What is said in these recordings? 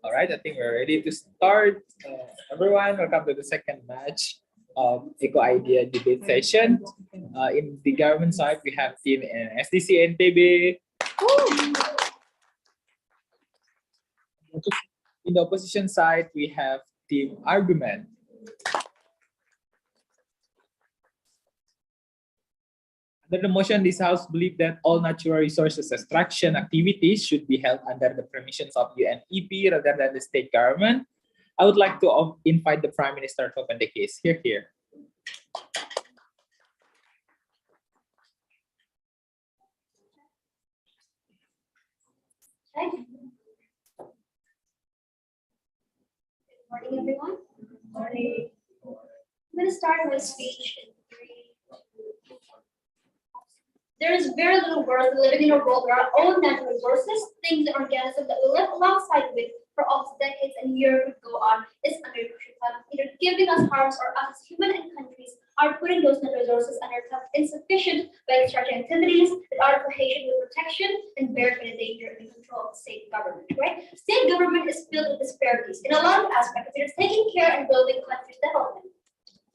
All right, I think we're ready to start. Everyone, welcome to the second match of Eco Idea debate session. In the government side, we have team SDC NTB. In the opposition side, we have team Argument. Under the motion, this House believes that all natural resources extraction activities should be held under the permissions of UNEP rather than the state government. I would like to invite the Prime Minister to open the case. Here. Good morning, everyone. Good morning. I'm going to start my speech in 3, 2. There is very little worth living in a world where our own natural resources, things and organisms that we live alongside with for almost decades and years would go on, is under crucial threat, either giving us harms or us as human and countries are putting those natural resources under insufficient by extraction activities that are cohesion with protection and bear to the danger and control of the state government, right? State government is filled with disparities in a lot of aspects. It is taking care and building countries' development.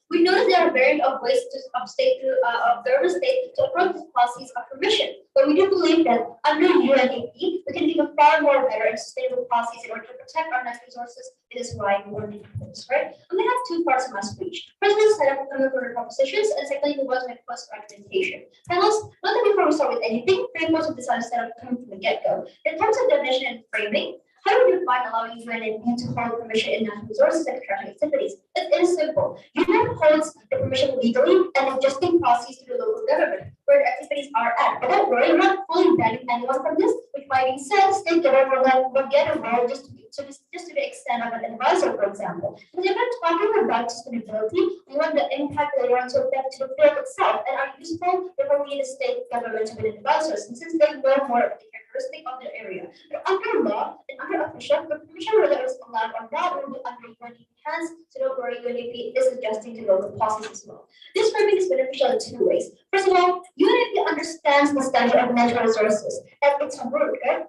We notice there are a variety of ways of government state to approach these policies of permission, but we do believe that under UNEP, we can think of far more better and sustainable policies in order to protect our natural resources. It is why we want to do this, right? I'm going to have 2 parts of my speech. First, we'll set up the propositions, and secondly, we'll go to my first recommendation. Panelists, not that before we start with anything, frameworks of design set up coming from the get-go. In terms of definition and framing, how do you define allowing UNEP to hold permission in natural resources and extraction activities? It is simple. UNEP holds the permission legally and adjusting policies to the local government where the activities are at. But don't worry, we're not fully banning anyone from this, which might be said, state government will get involved just to the extent of an advisor, for example. Because if we're talking about sustainability, we want the impact later on to affect to the field itself and are useful, therefore we need a state government to be advisors, and since they know more of the characteristic of the area. But under law and under official, the permission whether it's allowed or not will be under UNEP hands, so don't worry, UNEP is adjusting to local policies as well. This framing is beneficial in 2 ways. First of all, UNEP understands the standard of natural resources at its root, right?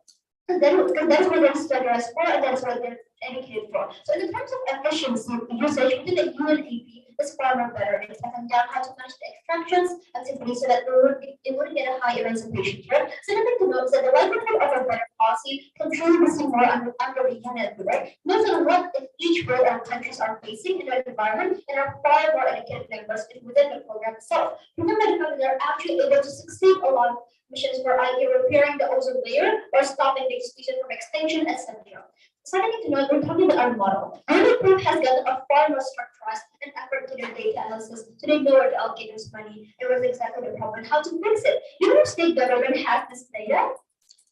Because that's what they're standardized for, and that's what they're educated for. So in terms of efficiency, usage within the UNEP is far more better. It's cutting down how to manage the extractions activities so that it wouldn't get a high eradication, right? So the thing to note is that the likelihood of a better policy can truly be seen more under the UNEP, right? Most of what if each world our countries are facing in their environment and are far more educated members within the program itself. Remember that they're actually able to succeed a lot of missions for either repairing the ozone layer or stopping the species from extinction, etc. Second thing to note, we're talking about our model. Our group has gotten a far more structured and effort to their data analysis, so they know where to allocate this money and what's exactly the problem and how to fix it. Even if state government has this data,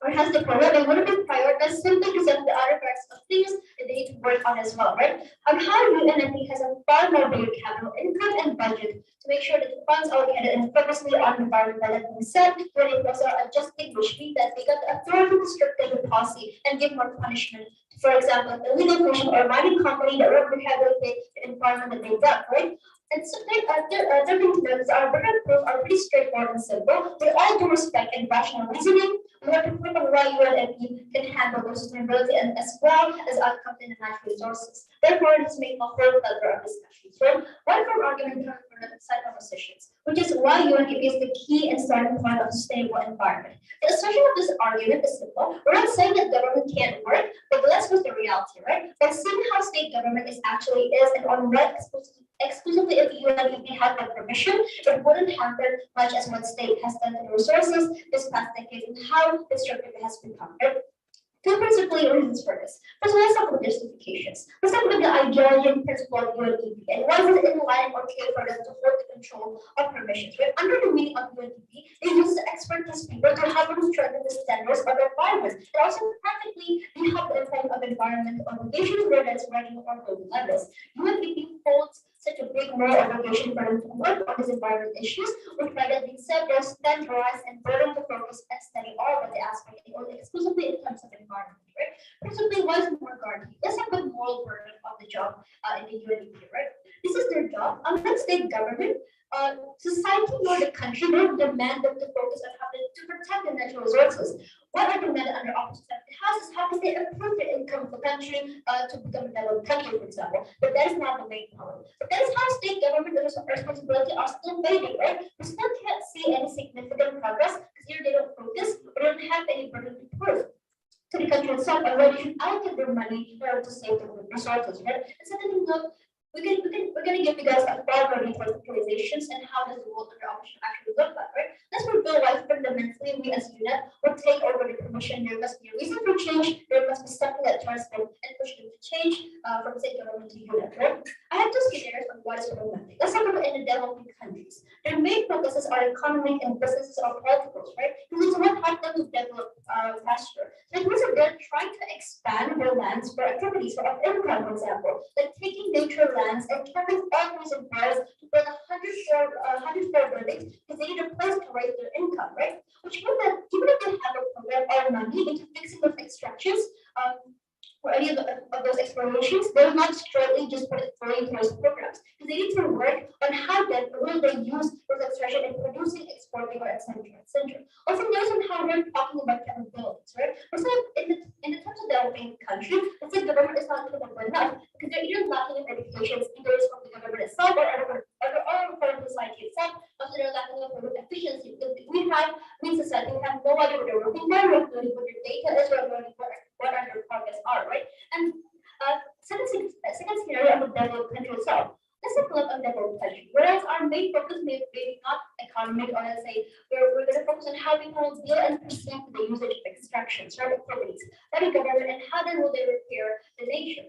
or has the program, they would have been prioritized simply because of the other parts of things that they need to work on as well, right? On how UNEP has a far more bigger capital income and budget to make sure that the funds allocated and purposely on environment that have been set when it was adjusting, which means that they got the authority to stricten the policy and give more punishment. For example, an illegal fishing or mining company that would rehabilitate the environment that they dug, right? And so their things our written proof are pretty straightforward and simple. With all due respect and rational reasoning, we have to prove on why UNEP can handle their sustainability and as well as outcomes in the natural resources. Therefore, let's make a whole plethora of discussions. Right? One from argument comes cycle positions, which is why UNEP is the key and starting point of sustainable environment. The assertion of this argument is simple. We're not saying that government can't work, but let's look at the reality, right? By seeing how state government is and on what exclusively if UNEP had the permission, it wouldn't happen much as what state has done to the resources this past decade and how destructive it has become, right? Two principal reasons for this. First, let's talk about justifications. Let's talk about the ideology and principle of UNDP and why is it in line or clear for them to hold the control of permissions. Right? Under the meaning of UNDP, they use the expertise people to help them strengthen the standards of the environment. And also practically they help the impact of environmental obligations, whether it's regional or global levels. UNDP holds such a big moral obligation for them to work on these environmental issues, which by that being said, they're standardized and burden to focus and study all of the aspects, exclusively in terms of environment, right? Principally, what is more guaranteed? Let's have the moral burden of the job in the UNDP, right? This is their job. Unlike state government, society nor the country don't demand them to focus on how to protect the natural resources. What are demanded under opposition houses? How can they improve the income of the country to become a developed country, for example? But that is not the main problem. But that is how state government and responsibility are still fading, right? We still can't see any significant progress because here they don't focus or don't have any burden to prove to the country itself and where they should allocate their money in order to save the resources, right? And secondly, look, we're gonna give you guys a far more detailed visualizations and how does the world under operation actually look like, right? Let's reveal why fundamentally we as UNEP will take over the permission. There must be a reason for change. There must be something that turns them and push them to change from state government to UNEP, right? I have two scenarios on what is problematic. Let's talk about in the developing countries. Their main focuses are economic and businesses or politicals, right? Because it's what helps them to develop faster. So it means that they're trying to expand their lands for activities for income, for example, like taking nature lands and turning all these empires to build 100 floor buildings because they need a place to raise their income, right? Which means that even if they have a program or money into fixing those extractions, for any of those explorations, they will not straightly just put it fully into those programs. Because they need to work on how then will they use those extraction in producing, exporting, or etc. etc. Also, notice on how we're talking about capabilities, right? So in the terms of developing country, the state government is not capable enough because they're either lacking in education, either it's from the government itself or from the society itself, also they're lacking of efficiency because we society, we have no idea what they're working for, what their data is, or what our progress are, right? And second scenario of the developed country itself. Let's take a look at the developed country. Whereas our main focus may be not economic, or let's say we're going to focus on how people deal and perceive the usage of extractions, right, activities, by the government, and how then will they repair the nation.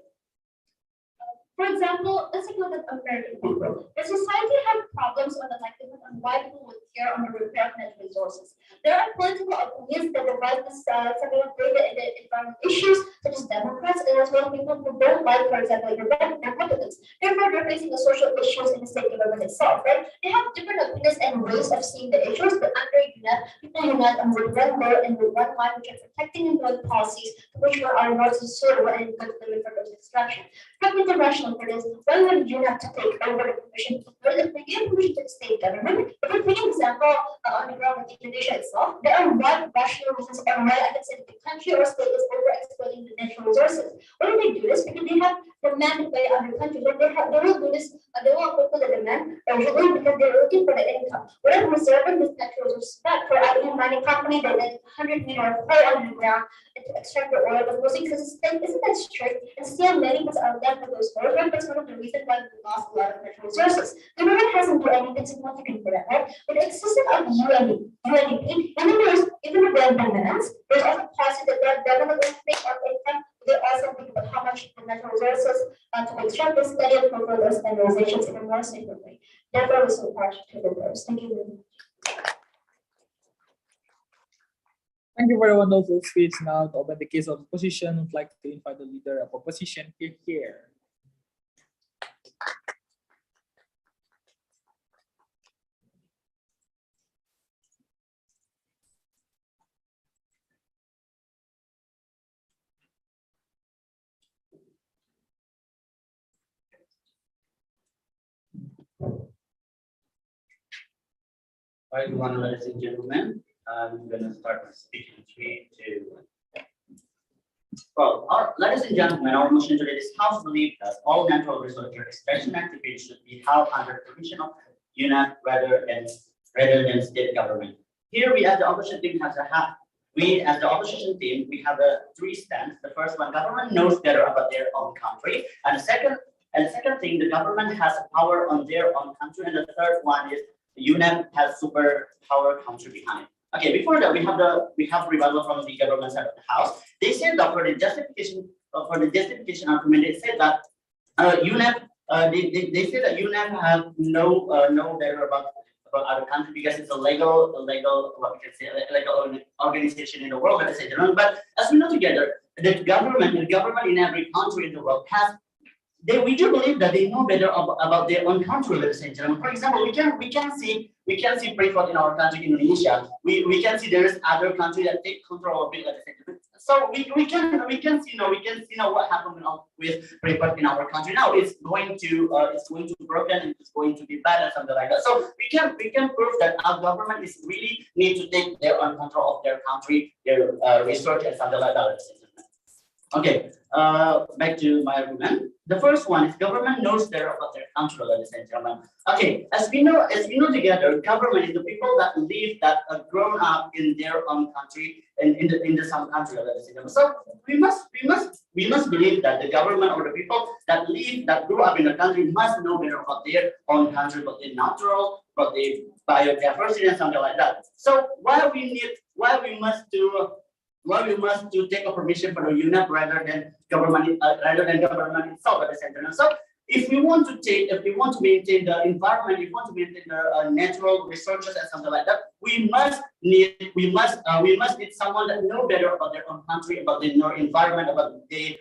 For example, let's take a look at American people. Does society have problems on the likelihood on why people would care on the repair of natural resources? There are political opinions that divide this several data in the environmental issues, such as Democrats, and as well people who don't like, for example, Republicans. Therefore, they're facing the social issues in the state government itself, right? They have different opinions and ways of seeing the issues, but under UNEP, people unite on one goal and with one line, which are protecting and building policies, which are not suitable and good limit for those extractions. From the rational for this, why would you have to take over the permission? Well, if we give permission to the state government, if we take an example on the ground with Indonesia itself, there are one rational reasons on why I can say that the country or state is over exploiting the natural resources. Why do they do this? Because they have demand by other countries. Like they will do this, they will fulfill the demand usually because they're looking for the income. We're reserving this natural resource back for a mining company that is 100-meter hole under the ground and to extract the oil, but mostly because it's isn't that strict and still many people are left with those holes. That's one of the reasons why we lost a lot of natural resources. The government hasn't done anything significant for that, right? But the existence of UNDP, even if there are demands, there's also policy that they're definitely think of income. They also think about how much the natural resources to extract this study and fulfill those standardizations in a more safer way. Therefore, we support to the purpose. Thank you very much. Thank you for the wonderful speech. Now, to open the case of opposition, would like to invite the leader of opposition here. Hi, everyone, ladies and gentlemen. I'm going to start the speech in 3, 2, 1. Well, ladies and gentlemen, our motion today is House believes that all natural resource extraction activities should be held under permission of UNEP rather than state government. Here we as the opposition team we have a three stands. The first one, government knows better about their own country, and the second thing, the government has power on their own country, and the third one is the UNEP has superpower country behind. Okay, before that we have rebuttal from the government side of the house. They said that for the justification argument, they said that UNEP they say that UNEP have no better about other country because it's a legal what we can say legal organization in the world, let's say. But as we know together, the government in every country in the world has we do believe that they know better about their own country, ladies and gentlemen. For example, we can see Freeport in our country, Indonesia. We can see there is other country that take control of it, ladies and gentlemen. So we can see now what happened with Freeport in our country. Now it's going to broken and it's going to be bad and something like that. So we can prove that our government is really need to take their own control of their country, their research and something like that, ladies and gentlemen. Okay, back to my argument. The first one is government knows better about their country, ladies and gentlemen. Okay, as we know together, government is the people that live, that are grown up in their own country and in the some country, ladies and gentlemen. So we must believe that the government or the people that grew up in the country must know better about their own country, about their natural, about their biodiversity and something like that. So why we must to take a permission from the UNEP rather than government itself at the center. So if we want to maintain the environment, if we want to maintain the natural resources and something like that, we must need someone that know better about their own country, about their environment, about the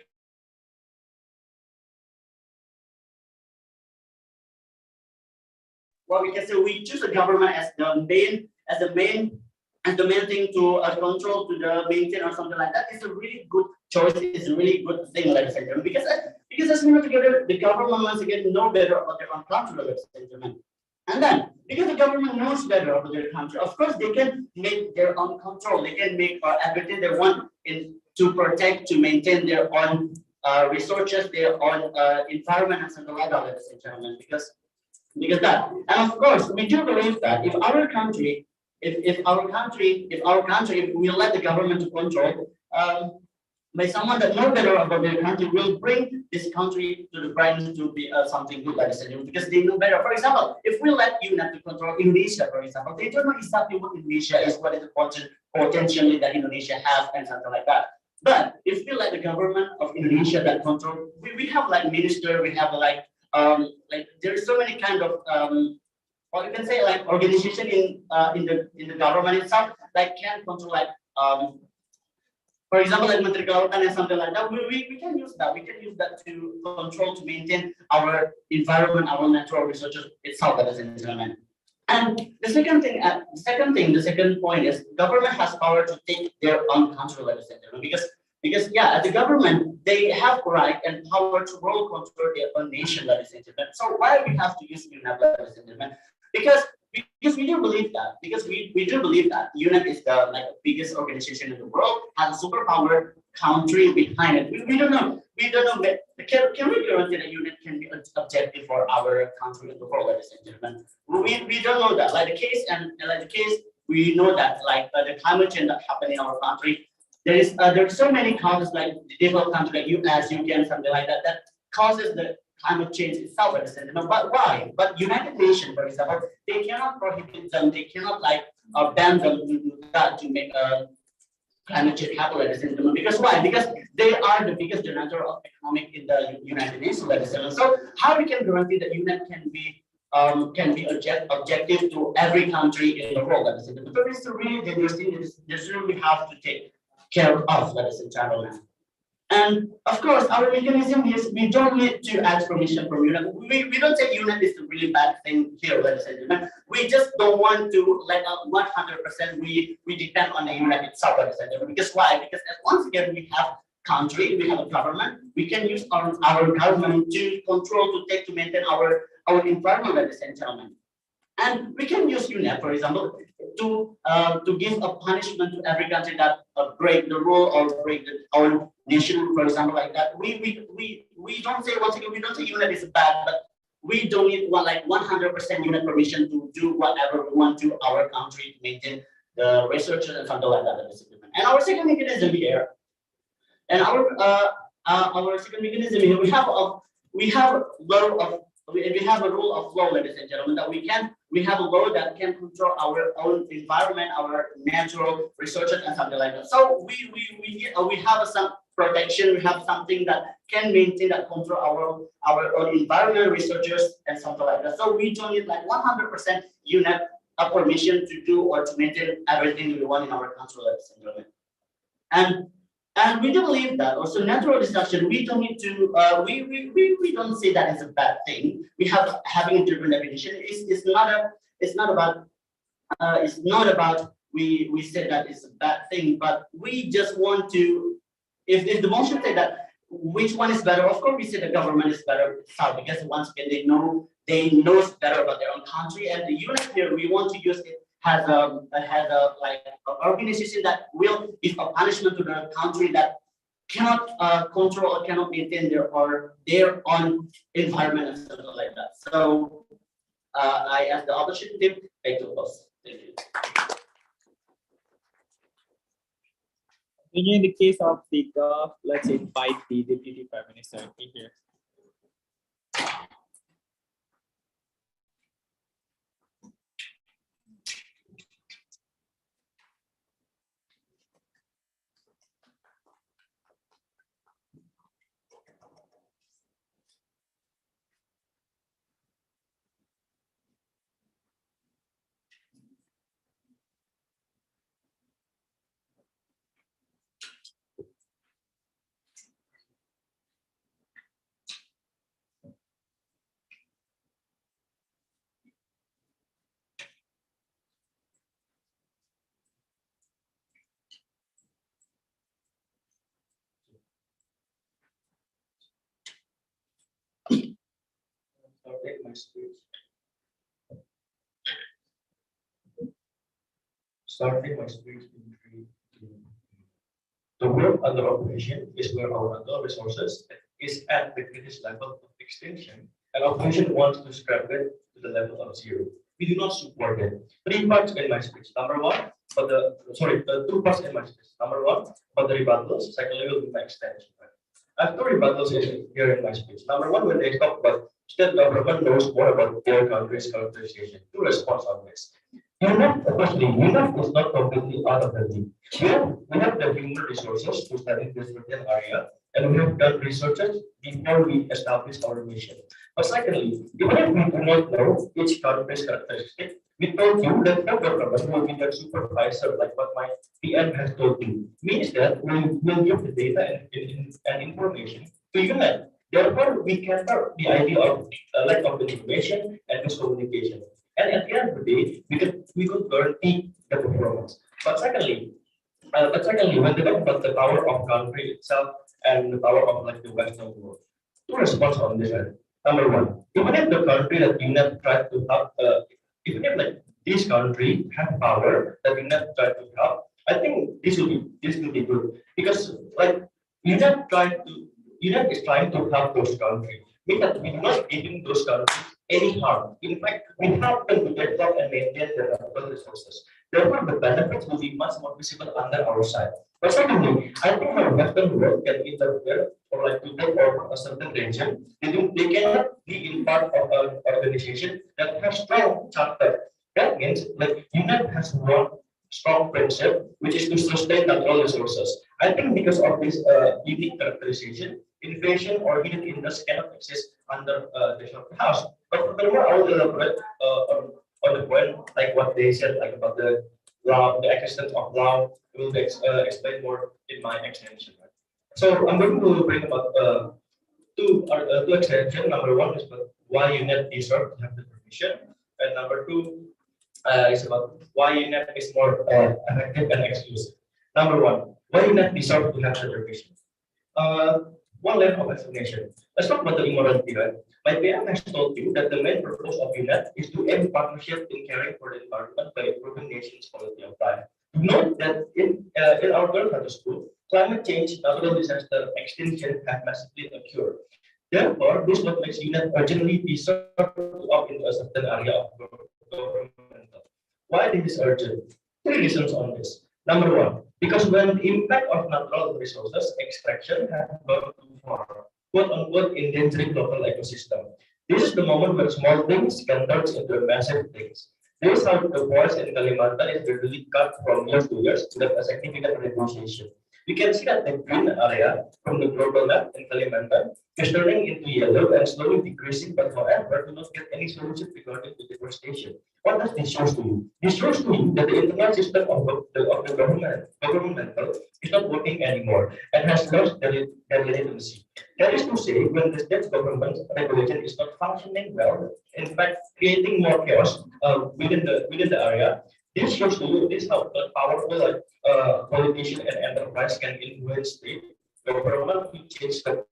what we can say. We choose the government as the main thing to control, to the maintain or something like that. Is a really good choice. It's a really good thing, ladies and gentlemen, because as we know together, the government once again know better about their own country, ladies and gentlemen. And then because the government knows better about their country, of course they can make their own control. They can make everything they want to protect, to maintain their own resources, their own environment and something like that, ladies and gentlemen. Because that, and of course we do believe that if our country, if we let the government to control by someone that know better about their country, will bring this country to the brand to be something good, like I said, because they know better. For example, if we let UNEP to control Indonesia, for example, they don't know exactly what Indonesia is, what is the potentially that Indonesia has, and something like that. But if we let the government of Indonesia that control, we have like minister, we have like there's so many kind of or you can say like organization in the government itself, like can control like for example like Menteri Kelautan and something like that. We can use that. We can use that to control, to maintain our environment, our natural resources itself, ladies and gentlemen. And the second point is government has power to take their own country, ladies and gentlemen, because yeah, the government, they have right and power to world control their own nation, ladies and gentlemen. So why we have to use UNEP, ladies and gentlemen? Because we do believe that, UNEP is the biggest organization in the world, has a superpower country behind it. We don't know. But can we guarantee that UNEP can be objective for our country in the world, ladies and gentlemen? We don't know that. Like the case, we know that the climate change that happened in our country. There's so many causes like the developed country like US, UK, and something like that that causes the climate change itself, but why? But United Nations, for example, they cannot prohibit them, they cannot ban them to do that, to make climate change happen, because why? Because they are the biggest generator of economic in the United Nations, so how we can guarantee that UNEP can be objective to every country in the world, so this is a really dangerous thing. This really have to take care of, ladies and gentlemen. And of course, our mechanism is we don't need to ask permission from UNEP. We don't say UNEP is a really bad thing here, ladies and gentlemen. We just don't want to let out 100%. We depend on the UNEP itself, ladies and gentlemen. Because why? Because once again, we have country, we have a government. We can use our government to control, to maintain our environment, ladies and gentlemen. And we can use UNEP, for example, to give a punishment to every country that break the rule or break our nation, for example, like that. We don't say, once again, we don't say UNEP is bad, but we don't need like 100% unit permission to do whatever we want to our country to maintain the research and something like that. And our second mechanism here, and our second mechanism here, we have law of we have a rule of law, ladies and gentlemen, that we have a law that can control our own environment, our natural resources, and something like that. So we have some protection. We have something that can maintain that control our own environment, researchers, and something like that. So we don't need like 100% unit of permission to do or to maintain everything we want in our country, ladies and gentlemen. And we do believe that also natural destruction, we don't need to, we don't say that is a bad thing. We have having a different definition. It's not about we say that it's a bad thing, but we just want to, if the motion say that which one is better, of course we say the government is better, how, because once again they know better about their own country, and the unit here we want to use it has a like organization that will give a punishment to the country that cannot control or cannot maintain their own environment and something like that. So I ask the opposition team take the post. Thank you. In the case of the Gulf, let's invite the Deputy Prime Minister here. Started my speech. Starting my speech in three. The work under operation is where our natural resources is at the greatest level of extinction, and operation wants to scrap it to the level of zero. We do not support it. Three parts in my speech. Number one, two parts in my speech. Number one, for the rebuttals. Secondly, will be my extension. I have two rebuttals here in my speech. Number one, when they talk about state government knows more about their country's characterization. Two response on this. UNEP is not completely out of the league. We have the human resources to study this certain area, and we have done researches before we established our mission. But secondly, even if we do not know each country's characteristic, we told you that the government will be the supervisor, like what my PM has told you. Means that we will give the data and information to UNEP. Therefore, we cater the idea of lack of information and miscommunication. And at the end of the day, we could guarantee the performance. But secondly, when they talk about the power of country itself and the power of like the Western world, two response on this end. Number one, even if the country that UNEP tried to help, even if like this country have power that UNEP tried to help, I think this will be good because like UNEP is trying to help those countries. Because we do not giving those countries any harm. In fact, we help them to develop and maintain their natural resources. Therefore, the benefits will be much more visible under our side. But secondly, I think how Western world can interfere or like to take over a certain region. They cannot be in part of an organization that has strong charter. That means like UNEP has one strong principle, which is to sustain natural resources. I think because of this unique characterization, invasion or hidden interests cannot exist under the Shelter House. But furthermore, I will elaborate on the point, like what they said, like about the law, the existence of law. Will be explain more in my extension. Right? So I'm going to bring about two extension. Number one is about why UNEP deserve to have the permission, and number two is about why UNEP is more effective and exclusive. Number one, why UNEP deserve to have the permission. One level of explanation. Let's talk about the immorality, right? My PM has told you that the main purpose of UNEP is to aim partnership in caring for the environment by improving nations' quality of life. Note that in our girls' high school, climate change, natural disaster, extinction have massively occurred. Therefore, this what makes UNEP urgently deserve to opt into a certain area of governmental. Why this is urgent? Three reasons on this. Number one, because when the impact of natural resources extraction has gone too far, quote unquote, endangering local ecosystem. This is the moment where small things can turn into massive things. This is how the forest in Kalimantan is gradually cut from year to year without a significant negotiation. We can see that the green area from the global map in Kalimantan is turning into yellow and slowly decreasing, but however, do not get any solution regarding to deforestation. What does this shows to you? This shows to you that the internal system of the governmental is not working anymore and has lost their legitimacy. That is to say, when the state government regulation is not functioning well, in fact, creating more chaos within the area, this shows to you this how the powerful politician and enterprise can influence state government to change the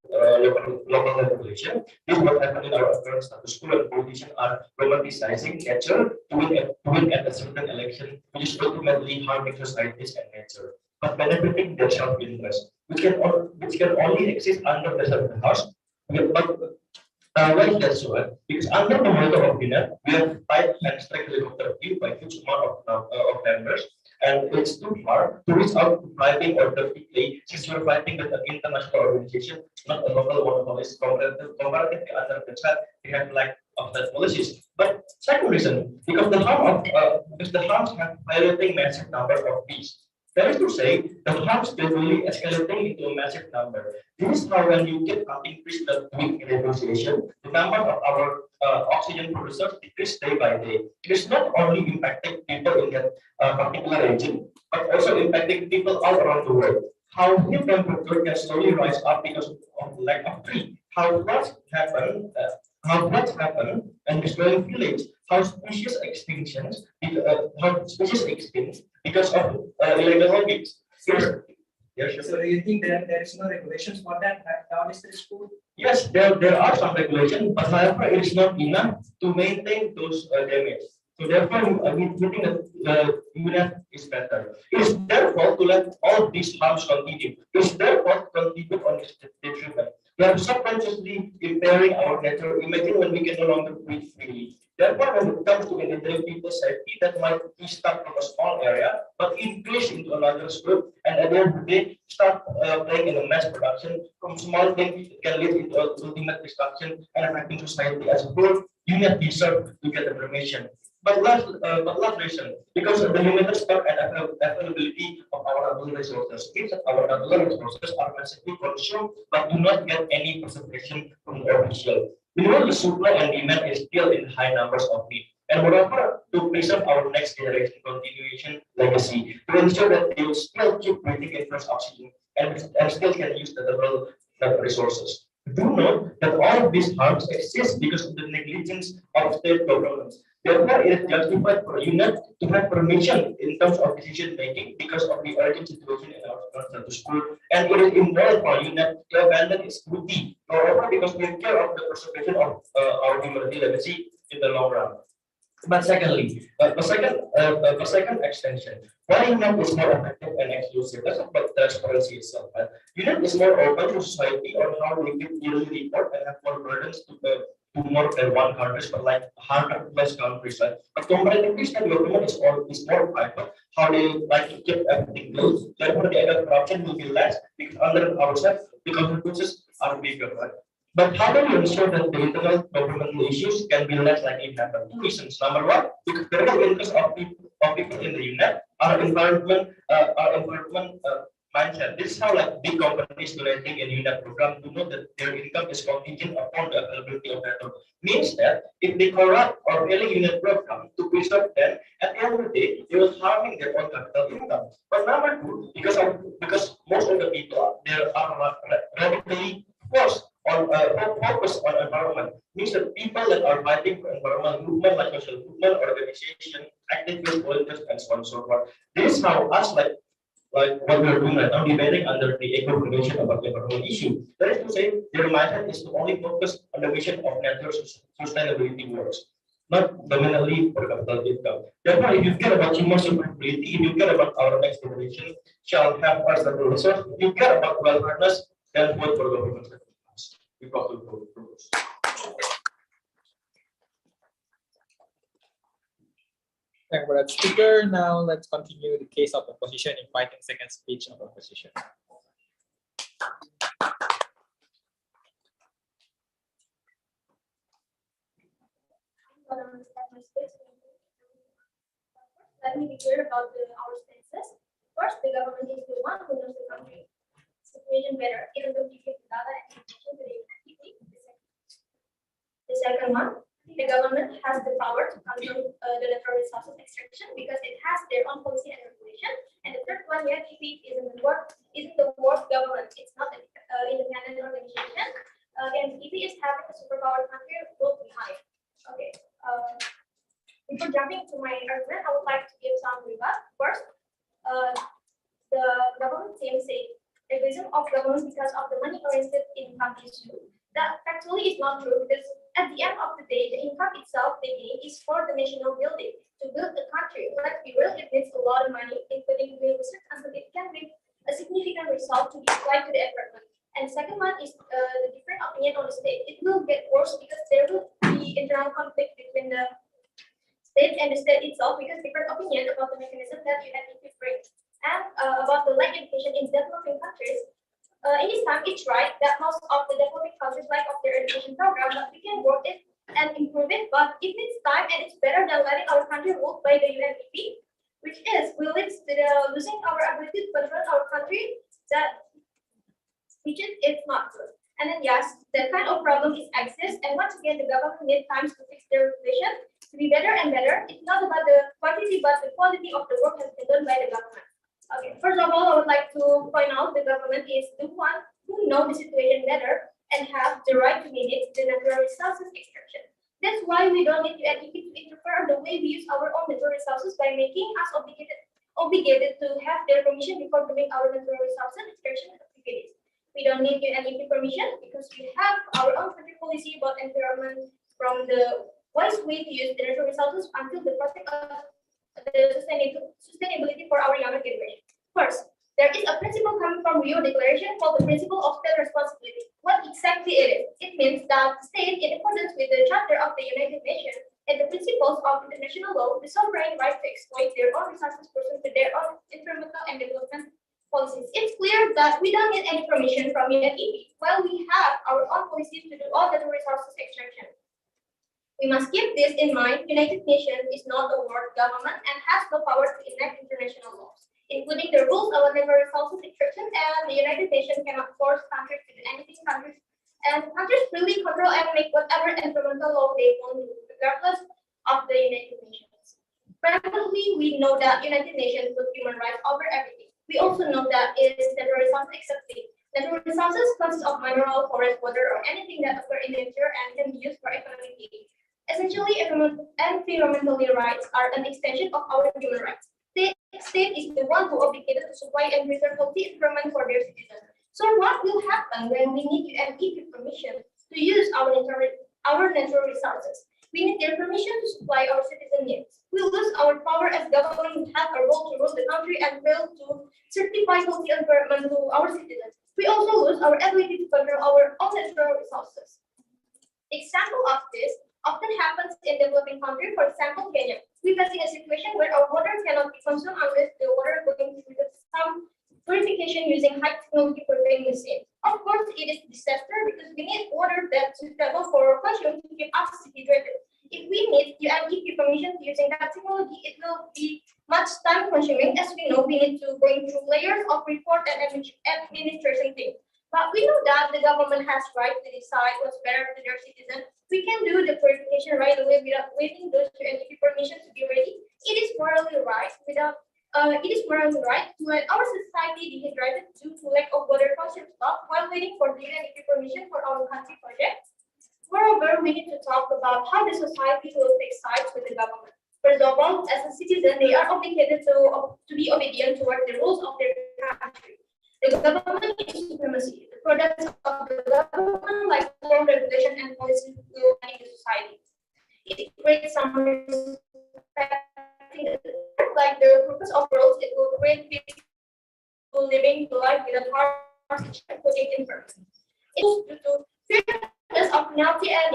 local regulation. This is what happened in our current status quo, and politicians are romanticizing nature to win at a certain election, which is ultimately harming societies and nature, but benefiting their self-interest, which can only exist under the certain house. But why is that so? Because under the model of dinner, we have tight and strict helicopter view by huge amount of members, and it's too far to reach out to bribing or dirty play since you're fighting with an international organization, not a local monopolist. Comparatively under the chat, we have lack of that policies. But second reason, because the harms have violating massive number of bees. That is to say, the harms gradually escalating into a massive number. This is how when you keep cutting trees that weak in negotiation, the number of our oxygen producers decrease day by day. It is not only impacting people in that particular region, but also impacting people all around the world. How heat temperature can slowly rise up because of lack of tree. How floods happen and destroying village. How species extinct because of illegal loggings. Sure. Yes, So do you think that there is no regulations for that down is school? yes, there are some regulations, but however, it is not enough to maintain those damage. So therefore, we think that UNEP is better. It is their fault to let all these harms continue. It is their fault to contribute on this detriment. We are subconsciously impairing our nature. Imagine when we can no longer breathe freely. Therefore, when it comes to endangering people's safety, that might be start from a small area, but increase into a larger scope, and at the end of the day, start playing in a mass production. From small things, it can lead into ultimate destruction and affecting society as a whole. You need deserve to get the permission. But last reason, because of the limited stock and availability of our available resources, means that our available resources are massively consumed but do not get any preservation from the official. Meanwhile, the supply and demand is still in high numbers of need. And moreover, to preserve our next generation continuation legacy, to ensure that they will still keep breathing in fresh oxygen and still can use the available resources. Do note that all of these harms exist because of the negligence of state governments. Therefore, it is justified for UNEP to have permission in terms of decision making because of the urgent situation in our status quo, and it is immoral for UNEP to abandon its duty, moreover, because we care of the preservation of our humanity legacy in the long run. But secondly, the second extension, why UNEP is more effective and exclusive? That's about transparency itself. UNEP is more open to society on how we give yearly report and have more burdens to more than one countries, but like 100+ countries. Right? But comparatively, state government is more private. How they like to keep everything close. Therefore, the other corruption will be less because under ourselves the consequences are bigger. Right? But how do we ensure that the internal governmental issues can be less likely to happen? Two reasons. Number one, because the real interest of people in the UNEP are environment mindset. This is how like big companies donating in UNEP program to know that their income is contingent upon the availability of that. Means that if they corrupt or failing UNEP program to preserve them, at the end of the day, they will harming their own capital income. But number two, because most of the people there are radically forced on focus on environment, means that people that are fighting for environmental movement like social movement, organization, activists, volunteers, and so on and so forth. This is how us like what we are doing right now, debating under the Ecco Convention about the environmental issue. That is to say, their mindset is to only focus on the mission of nature sustainability works, not dominantly for capital income. Therefore, if you care about human sustainability, if you care about our next generation shall have us the resource, if you care about welfareness, then vote for government. we got to vote first. Thank you for that speaker. Now let's continue the case of opposition, inviting second speech of opposition. Let me be clear about our stances. First, the government is the one who knows the country situation better, even though we give data and information to the NTP. The second one, the government has the power to control the natural resources extraction because it has their own policy and regulation. And the third one, NTP isn't the word government. It's not an independent organization. NTP is having a superpower country rule behind. Okay. Before jumping to my argument, I would like to give some rebut. First, the government team say the reason of government because of the money-oriented income issue. That factually is not true because at the end of the day, the income itself they gain is for the national building. To build a country, let's be real, it needs a lot of money, including real research, until it can bring a significant result to be applied to the environment. And second one is the different opinion on the state. It will get worse because there will be internal conflict between the state and the state itself because different opinion about the mechanism that UNDP brings. And about the lack education in developing countries, in this time it's right that most of the developing countries lack of their education program, but we can work it and improve it, but it needs time and it's better than letting our country ruled by the UNDP, which will lead to the losing our ability to control our country, which is it's not good. And then yes, that kind of problem is exists, and once again the government needs time to fix their regulation to be better and better. It's not about the quantity but the quality of the work has been done by the government. Okay, first of all, I would like to point out the government is the one who knows the situation better and have the right to manage the natural resources extraction. That's why we don't need UNDP to interfere the way we use our own natural resources by making us obligated to have their permission before doing our natural resources extraction activities. We don't need UNDP permission because we have our own country policy about environment, from the wise way to use the natural resources until the prospect of the sustainability for our younger generation. First, there is a principle coming from Rio Declaration called the principle of state responsibility. What exactly it is? It means that the state, in accordance with the Charter of the United Nations and the principles of international law, the sovereign right to exploit their own resources pursuant to their own environmental and development policies. It's clear that we don't need any permission from UNEP, while we have our own policies to do all the resources extraction. We must keep this in mind. United Nations is not a world government and has no power to enact international laws, including the rules of natural resources extraction, and the United Nations cannot force countries to do anything. Countries freely control and make whatever environmental law they want to, regardless of the United Nations. Primarily, we know that United Nations put human rights over everything. We also know that it is natural resources accepting. Natural resources consist of mineral, forest, water, or anything that occur in nature and can be used for economic gain. Essentially, environmental rights are an extension of our human rights. The state is the one who obligated to supply and preserve healthy environment for their citizens. So what will happen when we need UNEP permission to use our natural resources? We need their permission to supply our citizen needs. We lose our power as government have a role to rule the country and fail to certify healthy environment to our citizens. We also lose our ability to control our own natural resources. Example of this often happens in developing countries. For example, Kenya. We're facing a situation where our water cannot be consumed unless the water going through some purification using high technology purifying machine. Of course, it is a disaster because we need water that's suitable for consumption to keep us hydrated. If we need UNEP permission to using that technology, it will be much time consuming. As we know, we need to going through layers of report and administration things. But we know that the government has right to decide what's better to their citizens. We can do the purification right away without waiting those UNEP permission to be ready. It is morally right to let our society dehydrated due to lack of water consumption stock while waiting for the UNEP permission for our country projects. Moreover, we need to talk about how the society will take sides with the government. First of all, as a citizen, they are obligated to be obedient toward the rules of their country. The government is supremacy. The products of the government, like law, regulation, and policy, will manage the society. It creates some respect, like the purpose of rules. It will create peaceful living life without harm, putting in first. It's due to fears of penalty and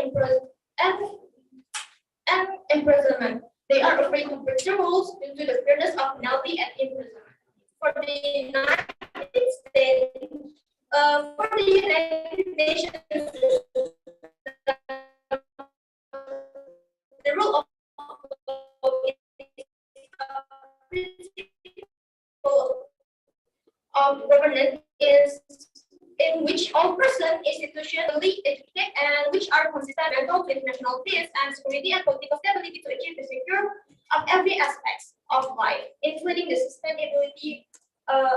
imprisonment. They are afraid to break the rules due to the fears of penalty and imprisonment. For the United States, for the United Nations, the rule of law is a principle of governance is in which all persons institutionally educated and which are consistent with international peace and security and political stability to achieve the secure of every aspect of life, including the sustainability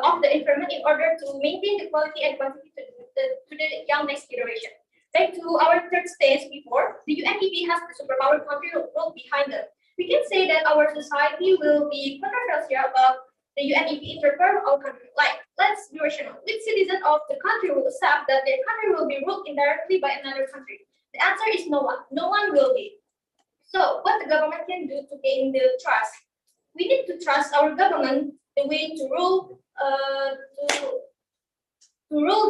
of the environment in order to maintain the quality and quantity to the young next generation. Back to our third stage before, the UNEP has the superpower country role behind them. We can say that our society will be controversial about the UNEP interfere our country. Like, let's be rational. Which citizen of the country will accept that their country will be ruled indirectly by another country? The answer is no one. No one will be. So, what the government can do to gain the trust? We need to trust our government the way to rule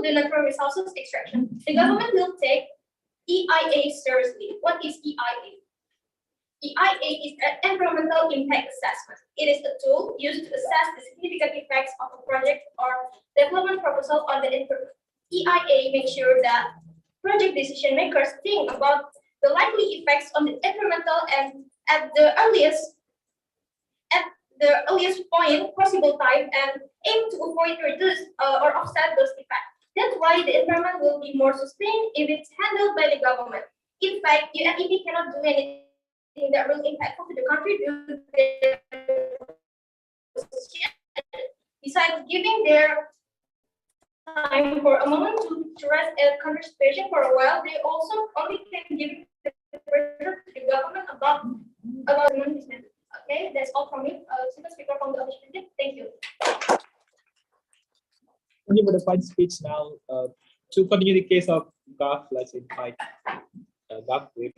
the natural resources extraction. The government will take EIA seriously. What is EIA? EIA is an environmental impact assessment. It is a tool used to assess the significant effects of a project or development proposal on the environment. EIA makes sure that project decision makers think about the likely effects on the environmental and at the earliest point possible time and aim to avoid, reduce, or offset those effects. That's why the environment will be more sustained if it's handled by the government. In fact, UNEP cannot do anything that will impact to the country due to their position. Besides giving their time for a moment to rest a country situation for a while, they also only can give the pressure to the government about business. Okay, that's all from me. Second speaker from the opposition. Thank you. Thank you for the fine speech. Now, to continue the case of Gaf, let's invite Gaf with.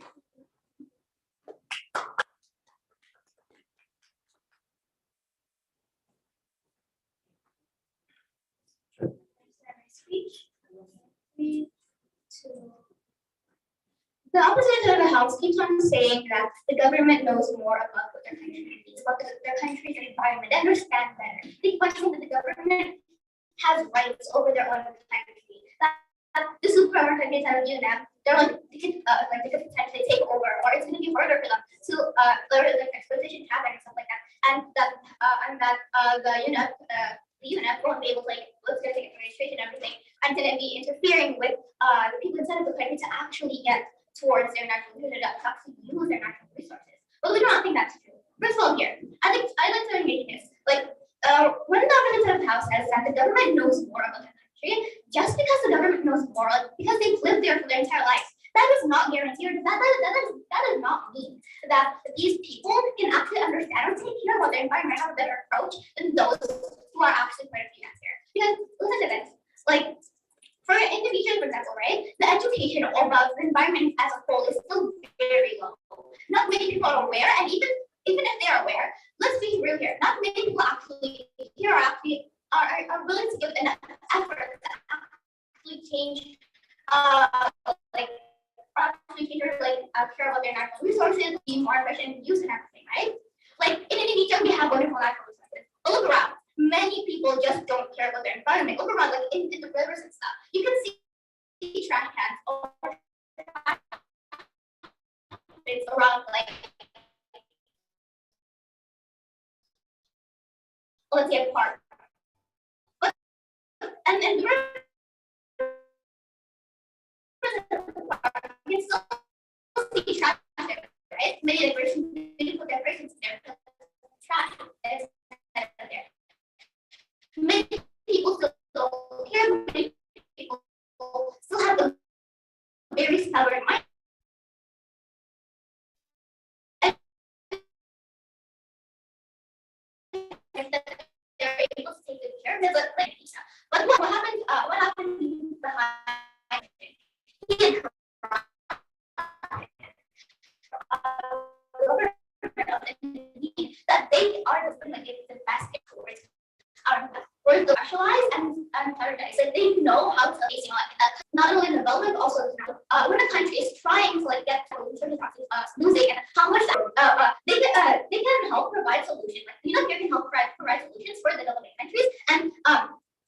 The opposition of the House keeps on saying that the government knows more about what their country needs, about their country's environment, they understand better. They question that the government has rights over their own country. That the super countries have UNEP, they could potentially take over, or it's going to be harder for them to let exploitation happen or something like that, and that the UNEP won't be able to let's go take administration and everything, and then be interfering with the people inside of the country to actually get towards their natural resources, to actually use their natural resources. But we do not think that's true. First of all, here, I'd like to make this when the opposition of the House says that the government knows more about the country, just because the government knows more, because they've lived there for their entire lives, that does not guarantee, or that does not mean that these people can actually understand or take care of their environment, have a better approach than those who are actually part of the answer. Because listen to this, for individuals, for example, right, the education about the environment as a whole is still very low. Not many people are aware, and even if they're aware, let's be real here. Not many people actually here are willing to give an effort to actually change, care about their natural resources, be more efficient, use and everything, right? In Indonesia, we have wonderful natural resources. But look around. Many people just don't care about their environment. Look around, in the rivers and stuff. You can see trash cans or it's around let's say a park. And then you can still see trash there, right? Many beautiful decorations there. Trash is there. Many people still don't care. Many people still have a very stubborn mind. They're able to take good care of it, but what happened? What happened behind it? That they are the best towards our specialized and unprioritized. Like they know how to, not only in development, but also when a country is trying to like get certain losing and how much they can help provide solutions. Like UNEP can help provide solutions for the developing countries, and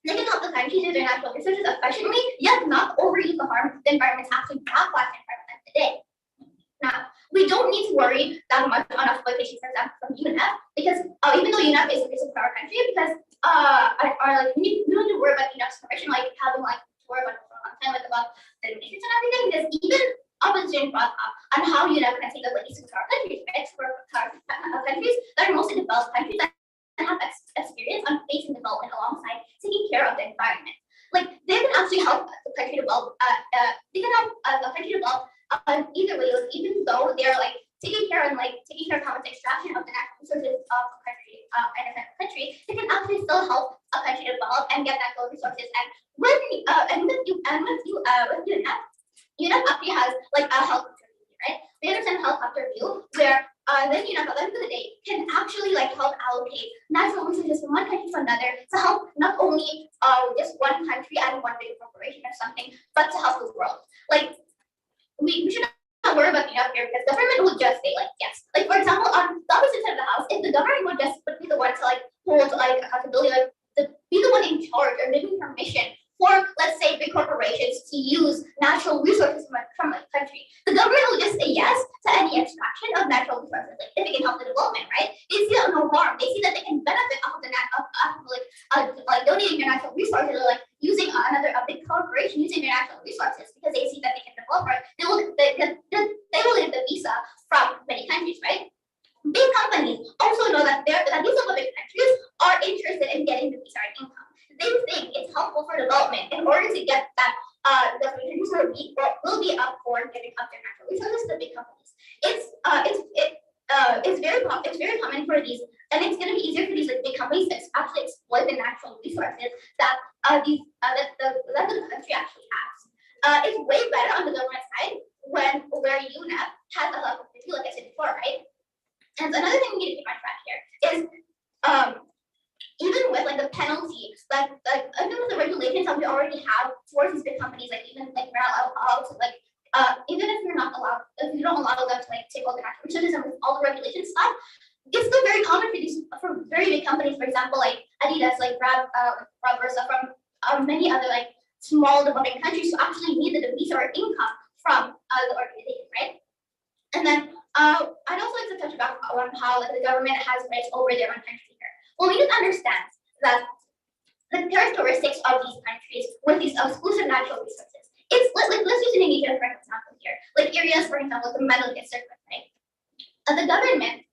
they can help the countries use their natural resources efficiently, yet not overuse the harm the environment actually backlash the environment today. Now, we don't need to worry that much on exploitation, for example, from UNEP, because even though UNEP is a our country, because we don't need to worry about UNEP's permission, like having like to worry about for a long time, like about the emissions and everything, because even opposition brought up on how UNEP can take away to our countries, right? For countries that are mostly developed countries that have experience on facing development alongside taking care of the environment. Like they can actually help the country develop. They can help the country develop either way, like, even though they're like taking care of how much extraction of the natural resources of a country and a country, they can actually still help a country develop and get natural resources. And with UNEP actually has like a helicopter view, right? They understand helicopter view where then UNEP at the end of the day can actually like help allocate natural resources from one country to another to help not only just one country and one big corporation or something, but to help the world. Like we should not worry about UNEP here because government will just say like yes. Like for example, on the opposite side of the house, if the government would just be the one to like hold like accountability, like be the one in charge or giving permission for, let's say, big corporations to use natural resources from a country, the government will just say yes to any extraction of natural resources, like if it can help the development, right? They see no harm. They see that they can benefit off of the like donating their natural resources, or like using a big corporation using their natural resources because they see that they can develop, right? They will get the visa from many countries, right? Big companies also know that these developing countries are interested in getting the visa income. They think it's helpful for development in order to get that the countries will be up for giving up their natural resources to big companies. It's very common for these, and it's going to be easier for these like big companies to actually exploit the natural resources that that the country actually has. It's way better on the government side where UNEP has a lot of like I said before, right? And another thing we need to keep on track here is even with like the penalties, even with the regulations that we already have towards these big companies, like even like we're not allowed to like even if you don't allow them to like take all the natural resources and with all the regulation stuff, it's still very common for very big companies, for example, like Adidas, like Rob Versa, from many other like small developing countries to actually need the visa or income from the organization, right? And then I'd also like to touch about on how like, the government has rights over their own country here. Well, we need to understand that the characteristics of these countries with these exclusive natural resources. It's let's use Indonesia for example here, like areas, for example, the Medalia circuit, right? The government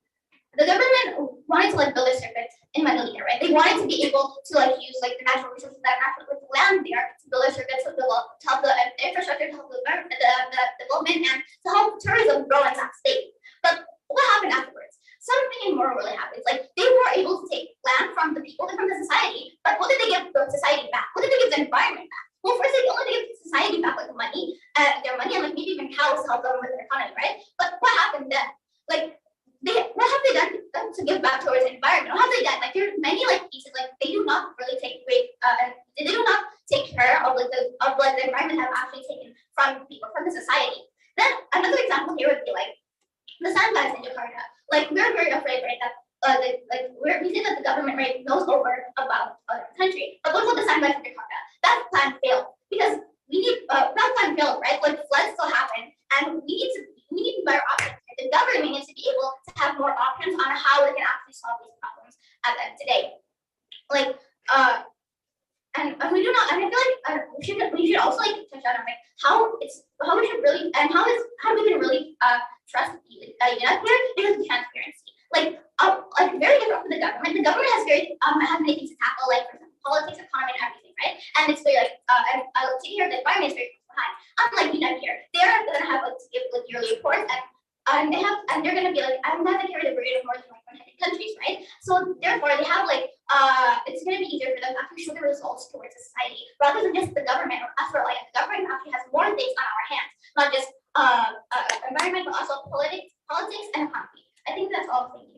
wanted to like build a circuit in Medalia, right? They wanted to be able to like use like the natural resources that natural like, land there to build a circuit to help the infrastructure, to help the development, and to help tourism grow in that state. But what happened afterwards? Something more really happens. Like they were able to take land from the people and from the society, but what did they give the society back? What did they give the environment back? Well, first they only give society back like their money, and like maybe even cows to help them with their economy, right? But what happened then? Like what have they done to give back towards the environment? What have they done? Like there are many like pieces like they do not really take away and they do not take care of like the environment have actually taken from people from the society. Then another example here would be like the sandbags in Jakarta. Like we're very afraid, right? That we see that the government right knows over about the country. But what about the sandbags in Jakarta? That plan failed because we need that plan failed, right? Like floods still happen, and we need better options. The government needs to be able to have more options on how they can actually solve these problems today. Like and we do not, and I feel like we should also like touch on like how we should really and how we can really trust UNEP here because of transparency. Like very different from the government. The government has many things to tackle, like for example, politics, economy, and everything, right? And it's very like and taking care of the environment is very close behind. Unlike UNEP here, they're gonna have like to give like yearly reports and they're gonna be like I'm gonna have to carry the burden of more than like 100 countries, right? So therefore they have like it's gonna be easier for them to actually show the results towards society rather than just the government or us or like the government actually has more things on our hands, not just environment but also politics and economy. I think that's all. Thank you.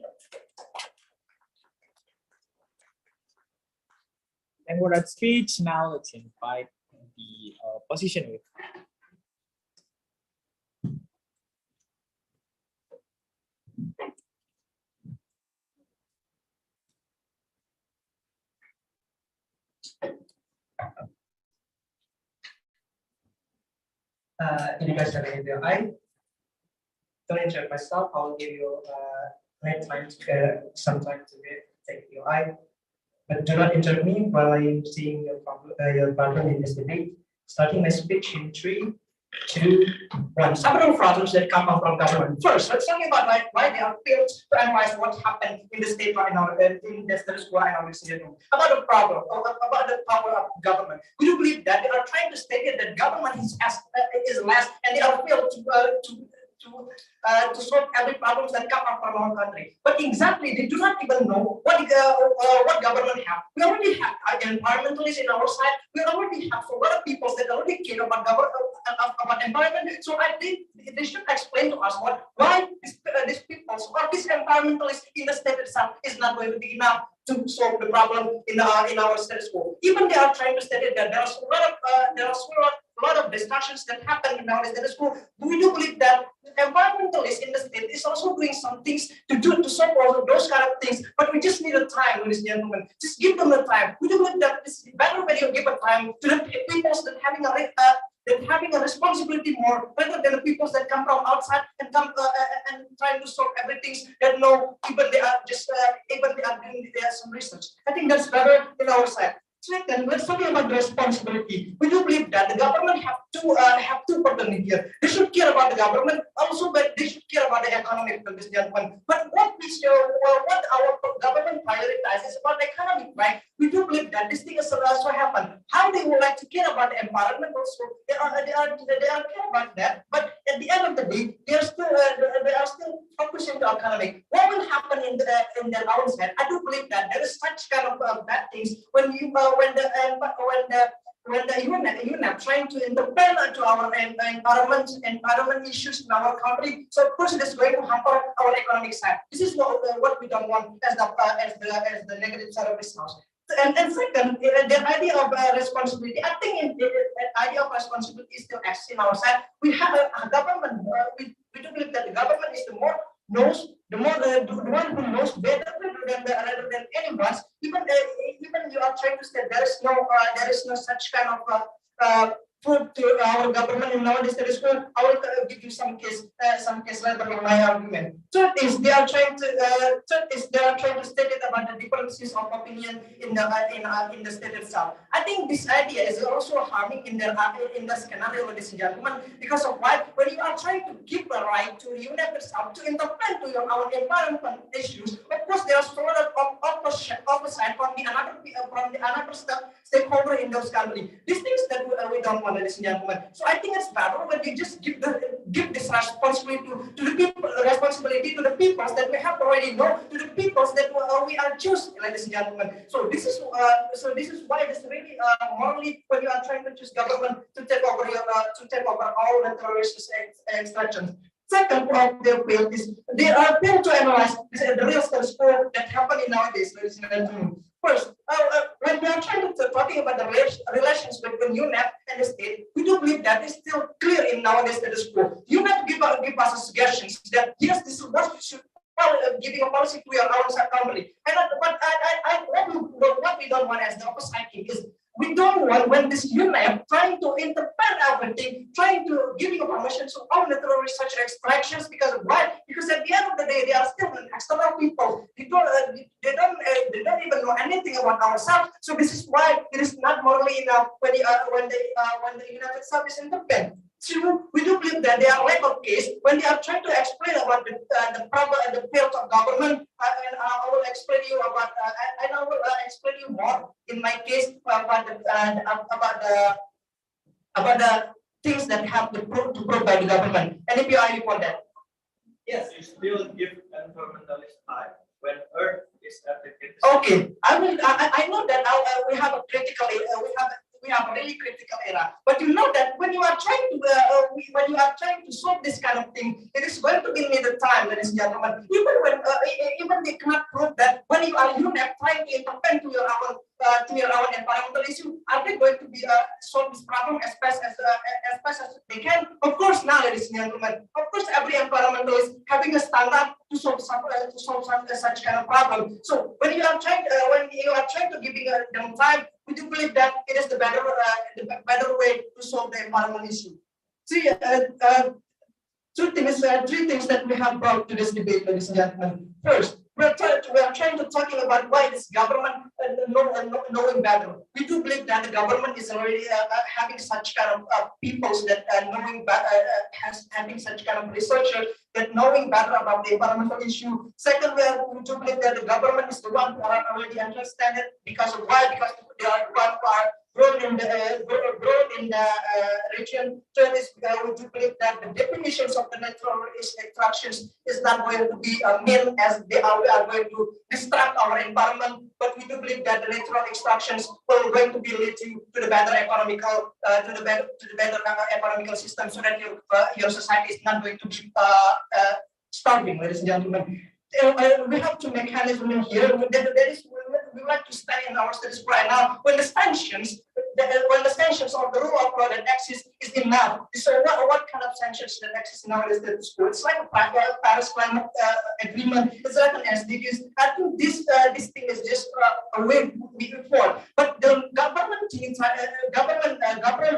Thank for that speech. Now let's invite the position with. Can you guys have any idea? I don't introduce myself. I will give you some time to take your eye. But do not interrupt me while I am seeing your partner in this debate. Starting my speech in 3, 2, 1. Several problems that come up from government. First, let's talk about why they are failed to analyze what happened in the state right now, in the status quo right now in the about the problem, about the power of government. We do believe that they are trying to state that government is less, and they are failed to solve every problem that come up from our country. But exactly, they do not even know what government have. We already have environmentalists in our side. We already have a lot of people that already care about about environment. So I think they should explain to us why these people or these environmentalists in the state itself is not going to be enough to solve the problem in our status quo. Even they are trying to state that there are a lot of destructions that happen in our status quo. We do believe that environmentalists in the state is also doing some things to solve all of those kind of things. But we just need a time, ladies and gentlemen. Just give them the time. We do believe that it's better when you give a time to the people that having a responsibility more rather than the people that come from outside and come and trying to solve everything that know even they are just even they are doing some research. I think that's better in our side. Second, let's talk about the responsibility. We do believe that the government have two purposes here. They should care about the government, also, but they should care about the economic purpose. But what our government prioritizes about the economic, right? We do believe that this thing is also happen. How they would like to care about the environment also, they are care about that. But at the end of the day, they are still focusing on economic. What will happen in their own side? I do believe that there is such kind of bad things when the UNEP trying to intervene into our environment issues in our country. So of course it is going to hamper our economic side. This is what we don't want as the negative side of this house. And second, the idea of responsibility. I think the idea of responsibility is still exists in our side. We have a government. We do believe that the government is the one who knows better rather than anyone. Even you are trying to say there is no such kind of proof to our government in nowadays. There is no. I will give you some case later in my argument. Third is they are trying to state it about the differences of opinion in the state itself. I think this idea is also harming in the scenario, ladies and gentlemen, because of why when you are trying to give the right to UNEP itself to intervene to our environment issues, of course there is a lot of oversight from the another stakeholder in those countries. These things that we don't want, ladies and gentlemen. So I think it's better when you just give this responsibility to the people, responsibility to the peoples that we have already know, to the peoples that we are choosing, ladies and gentlemen. So this is why it's really morally when you are trying to choose government to take over all the terrorist extractions. Second of their field is they are failed to analyze the real status quo that happening nowadays, ladies and gentlemen. First, when we are trying to talking about the relations between UNEP and the state, we do believe that is still clear in nowadays status quo. UNEP give us suggestions that yes, this is what we should giving a policy to our own country. And what we don't want as the opposite is we don't want when this UNEP trying to interpret everything, trying to giving a permission to all natural research extractions because of why? Because at the end of the day, they are still external people. They don't even know anything about ourselves. So this is why it is not morally enough when the United States intervene. So we do believe that they are lack of case when they are trying to explain about the problem and the field of government. And I will explain you about and I will explain you more in my case about the things that have to prove by the government. And if you argue for that, Yes, you still give environmentalist time when Earth is at the critical. okay, I know that we have a critical we have a really critical era. But you know that when you are trying to solve this kind of thing, it is going to be needed time, ladies and gentlemen. Even they cannot prove that when you are UNEP trying to intervene to to your own environmental issue, are they going to be solve this problem as fast as they can? Of course, now, ladies and gentlemen, of course, every environmentalist having a standard to solve such kind of problem. So when you are trying to giving them time, we do believe that it is the better way to solve the environmental issue. See, three things that we have brought to this debate, ladies and gentlemen. First, we are trying to talking about why this government knowing better. We do believe that the government is already having such kind of peoples that having such kind of researchers that knowing better about the environmental issue. Second, we do believe that the government is the one who are already understand it because of why? Because they are the one who are grown in the region. Third is we do believe that the definitions of the natural extractions is not going to be mean as we are going to distract our environment, but we do believe that the natural extractions will going to be lead to the better economical economical system, so that your society is not going to be starving, ladies and gentlemen. We have two mechanisms in here. We like to study in our studies right now when the sanctions or the rule of law that exists is enough. So what kind of sanctions that exist nowadays? It's like a Paris Climate Agreement. It's like an SDGs. I think this thing is just a way before. But the government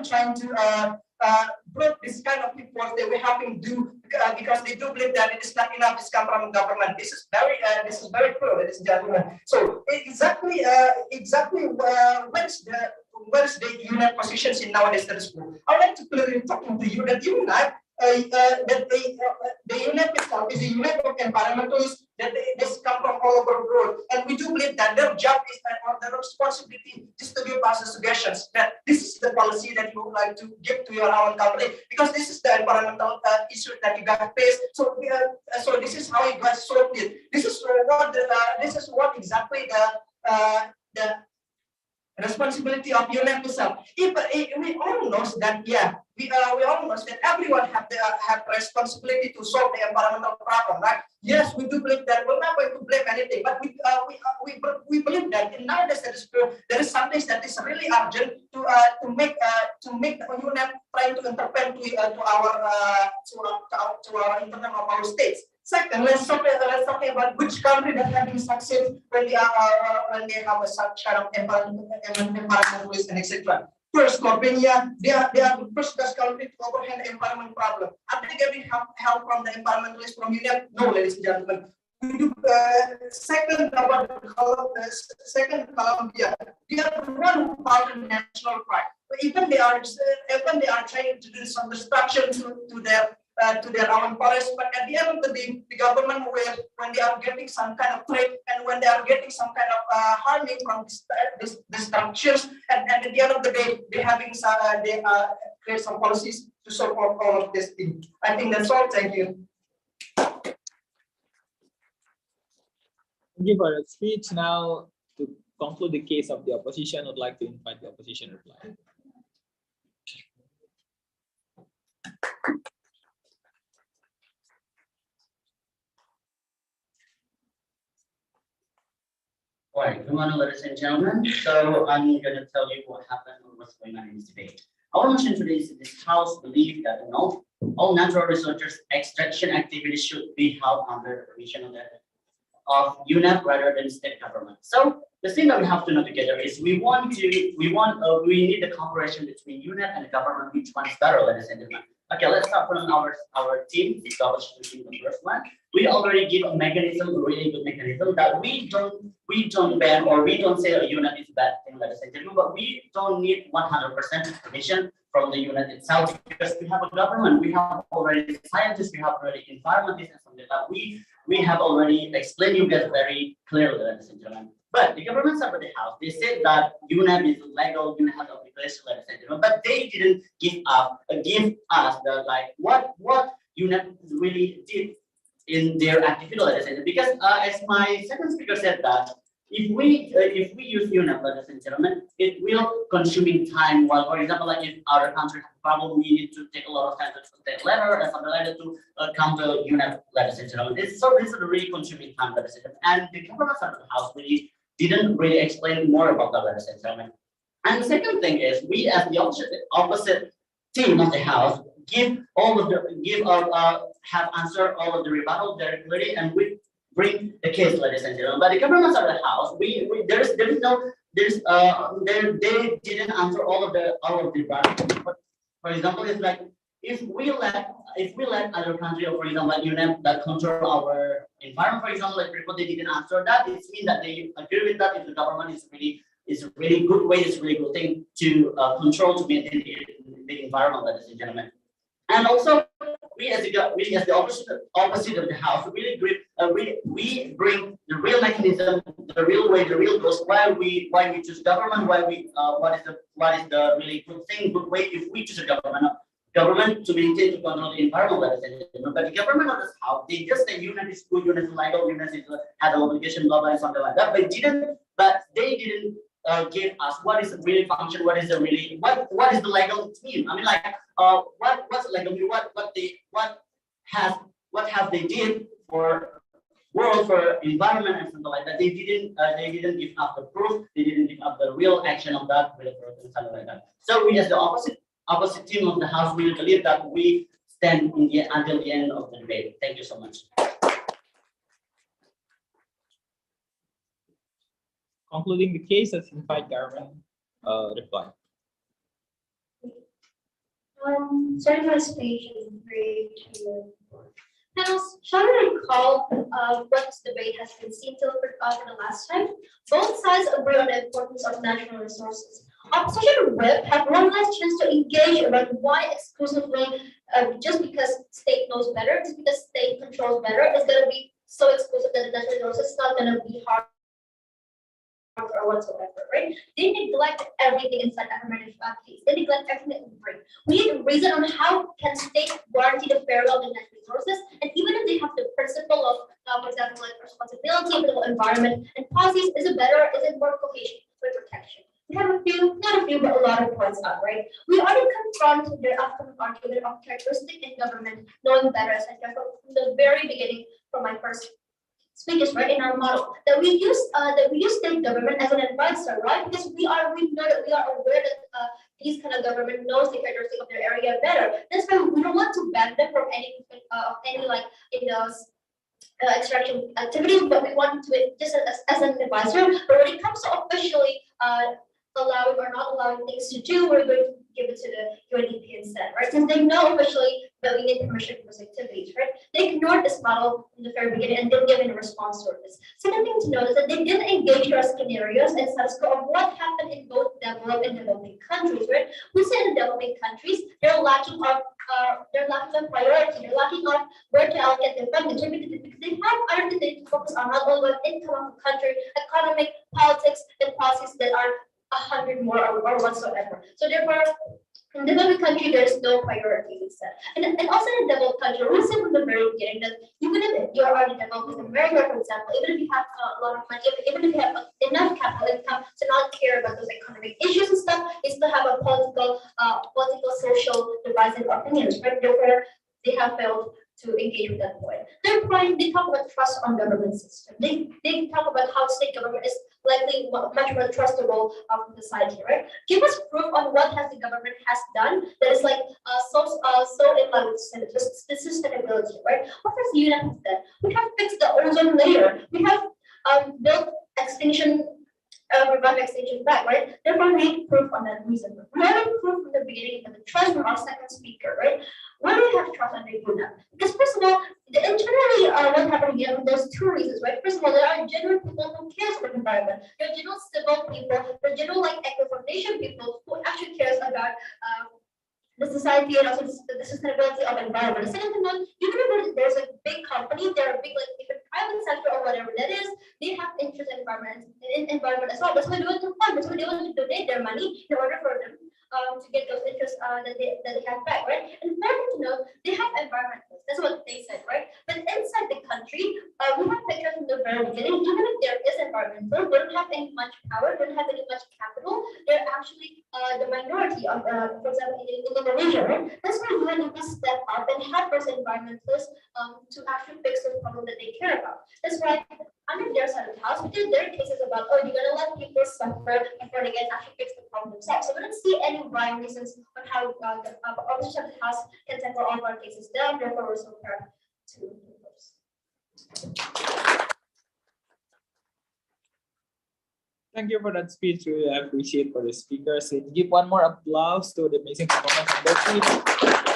trying to brought this kind of reports that we have to do because they do believe that it is not enough. This come from government. This is very clear, ladies and gentlemen. So exactly where's the unit positions in nowadays status quo? I would like to clearly talking to you that unite the unit itself is a unit of environmentalists that this come from all over the world, and we do believe that their job is or their responsibility is to give us suggestions that this is the policy that you would like to give to your own country because this is the environmental issue that you guys face. So so this is how you guys solve it. This is what exactly the responsibility of UNEP itself. If we all know that, we all know that everyone have responsibility to solve the environmental problem, right? Yes, we do believe that we're not going to blame anything, but we believe that in nowadays there is something that is really urgent to make the UNEP trying to intervene to our internal of our states. Second, let's talk about which country that having success when they have a such kind of environmentalist and etc. First, Slovenia, they are the first country to overcome the environment problem. Are they getting help from the environmentalists from UNEP? No, ladies and gentlemen. We do, second, Colombia, they are the one who found the national pride. But even they are trying to do some destruction to their own forest, but at the end of the day, the government when they are getting some kind of threat and when they are getting some kind of harming from this destructions, and at the end of the day, they create some policies to solve all of this thing. I think that's all. Thank you. Thank you for that speech. Now, to conclude the case of the opposition, I would like to invite the opposition reply. All right, good morning, ladies and gentlemen. So I'm going to tell you what happened or what's going on in this debate. Our motion today is this House believe that all natural resources extraction activities should be held under the permission of UNEP rather than state government. So the thing that we have to know together is we need the cooperation between UNEP and the government. Which one is better, ladies and gentlemen? Okay, let's start from our team. The first one. We already give a mechanism, a really good mechanism that we don't ban or we don't say a unit is a bad thing, ladies and gentlemen, but we don't need 100% permission from the unit itself because we have a government, we have already scientists, we have already environmentalists and something like that. We have already explained you guys very clearly, ladies and gentlemen. But the government side of the house, they said that UNEP is legal, UNEP has obligation, ladies and gentlemen, but they didn't give us the what UNEP really did in their activity, ladies and gentlemen. Because as my second speaker said that if we use UNEP, ladies and gentlemen, it will consuming time. While, for example, like if our country has a problem, we need to take a lot of time to take letter and something like that to come to UNEP, ladies and gentlemen. This is really consuming time, ladies and gentlemen. And the government side of the house really didn't really explain more about that, ladies and gentlemen. And the second thing is we as the opposite team of the house give all of the have answered all of the rebuttal very clearly, and we bring the case, ladies and gentlemen. But the governments of the house, they didn't answer all of the rebuttal. For example, it's like if we let other country, or for example, like UNEP that control our environment, for example, like people they didn't answer that, it means that they agree with that if the government is a really good way, it's a really good thing to control to maintain the environment, ladies and gentlemen. And also, we as the opposite of the house, really we bring the real mechanism, the real way, the real goals. Why we choose government? What is the really good way if we choose a government to maintain to control the environment, ladies and gentlemen. But the government of this house, they just say unit is good, unit is legal, unit has an obligation, blah blah, and something like that. But they didn't give us what is the really function, what is the legal team. I mean, like what's legal? What have they did for world, for environment and something like that. They didn't give up the proof. They didn't give up the real action of that really and something like that. So we as the opposite team of the house, we believe that we stand until the end of the debate. Thank you so much. Concluding the case, let's invite government reply. Starting my speech in 3, 2, 1. Panels, shall I recall what debate has been seen for the last time? Both sides agree on the importance of natural resources. Opposition whip have one last chance to engage about why exclusively just because state knows better, just because state controls better, is going to be so exclusive that the natural resources is not going to be hard or whatsoever, right? They neglect everything inside affirmative case. They neglect everything that we bring. We need a reason on how can state guarantee the fair of the natural resources, and even if they have the principle of, for example, like responsibility, political environment, and policies, is it more cohesion for protection? We have not a few, but a lot of points out, right? We already confront their upcoming argument of characteristic in government, knowing better, as I said from the very beginning, from my first speakers, right, in our model, that we use state government as an advisor, right? Because we are aware that these kind of government knows the characteristic of their area better. That's why we don't want to ban them from any like extraction activities, but we want to just as an advisor. But when it comes to officially allowing or not allowing things to do, we're going to give it to the UNDP instead, right? Since they know officially that we need permission for those activities, right? They ignored this model in the very beginning and didn't give any response to this. Second thing to note is that they didn't engage our scenarios and status quo of what happened in both developed and developing countries, right? We say in developing countries, they're lacking of priority, they're lacking of where to allocate their funding, because they have other things they need to focus on, not only on income of the country, economic, politics, and policies that are 100 more or whatsoever. So therefore, in the developing country, there is no priority instead. And also in a developed country, we said from the very beginning that even if you're already developed in America, for example, even if you have a lot of money, even if you have enough capital income to not care about those economic issues and stuff, you still have a political, social divides and opinions, right? Therefore, they have failed to engage with that point. Third point, they talk about trust on government system. They talk about how state government is likely much more trustable from the society, right? Give us proof on what has the government has done that is like so in line with the sustainability, right? What has the UN done? We have fixed the ozone layer. We have built prevent extinction back, right? Therefore, we need proof on that reason. We already proof from the beginning of the trust from our second speaker, right? Why do we have trust on the UNEP? Because first of all, internally, what happened here? There's two reasons, right? First of all, there are genuine people who cares about the environment. There are genuine civil people, there are genuine like Ecco Foundation people who actually cares about the society and also the sustainability of environment. The second thing, even if there's a big company, there are big like even private sector or whatever that is, they have interest in environment as well. That's why they want to fund. That's why they want to donate their money in order for them to get those interests that they have back, right? And third thing to know, they have environmentalists. That's what they said, right? But inside the country, country, we have pictures from the very beginning. Even if there is environmental, they don't have any much power, don't have any much capital. They're actually the minority of, for example, in Indonesia, right? That's why UN need to step up and help those environmentalists to actually fix the problem that they care about. That's why under their side of the house, because there are cases about, oh, you're gonna let people suffer before they can actually fix the problem themselves. So we don't see any rhyme reasons on how the other side of the house can tackle all of our cases down. Therefore, we're so proud to propose. Thank you for that speech. Really appreciate for the speakers. Give one more applause to the amazing performance of the team.